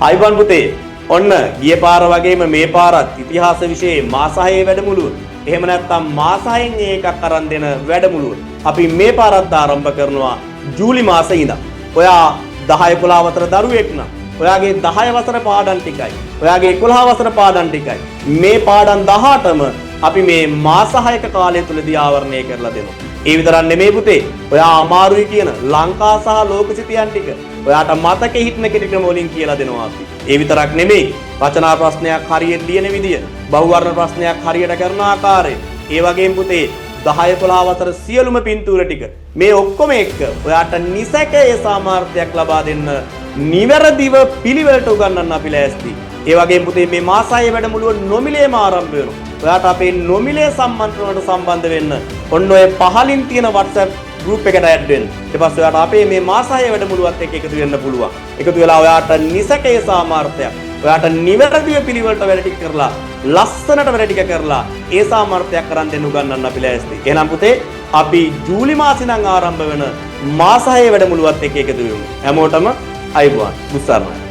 අයිබන් පුතේ ඔන්න ගිය පාර වගේම මේ පාරත් ඉතිහාස විෂයේ මාස 6 වැඩමුළුව. එහෙම නැත්නම් මාස 6න් එකක් අරන් දෙන වැඩමුළුව. අපි මේ පාරත් ආරම්භ කරනවා ජූලි මාසයේ ඉඳන්. ඔයා 10 11 වසර දරුවෙක් නම් ඔයාගේ 10 වසර පාඩම් ටිකයි. ඔයාගේ 11 වසර පාඩම් ටිකයි. මේ පාඩම් 18ම අපි මේ මාස 6ක කාලය තුලදී ආවරණය කරලා දෙනවා. ඒ විතරක් නෙමෙයි පුතේ. ඔයා අමාරුයි කියන ලංකා සහ ලෝක සිතියන් ටික ඔයාට මතකෙ හිටින කෙටික්‍රම වලින් කියලා දෙනවා අපි. ඒ විතරක් නෙමෙයි. රචනා ප්‍රශ්නයක් හරියට ලියන විදිය, බහුවර්ණ ප්‍රශ්නයක් හරියට කරන ආකාරය. ඒ වගේම පුතේ 10 11 වසර සියලුම පින්තූර ටික මේ ඔක්කොම එක්ක ඔයාට නිසැකයේ සාමර්ථ්‍යයක් ලබා දෙන්න නිවැරදිව පිළිවෙලට උගන්වන්න අපි ලෑස්ති. ඒ වගේම පුතේ මේ මාස 6 වැඩමුළුව නොමිලේම ආරම්භ වෙනවා. ඔයාට අපේ නොමිලේ සම්මන්ත්‍රණයට සම්බන්ධ වෙන්න ඔන්න ඔය පහලින් තියෙන WhatsApp group එකට add වෙන්න. ඊට පස්සේ ඔයාට අපේ මේ මාස 6 වැඩමුළුවත් එක්ක එකතු වෙන්න පුළුවන්. එකතු වෙලා ඔයාට නිසැකයේ සාමර්ථ්‍යයක්, ඔයාට නිවැරදිව පිළිවෙලට වැඩ ටික කරලා, ලස්සනට වැඩ ටික කරලා ඒ සාමර්ථ්‍යයක් කරන් දෙන්න උගන්වන්න අපි ලෑස්ති. එහෙනම් පුතේ අපි ජූලි මාසේ ඉඳන් ආරම්භ වෙන මාස 6 වැඩමුළුවත් එක්ක එකතු වෙමු. හැමෝටම අයිබෝන්. බුස්සාරණයි.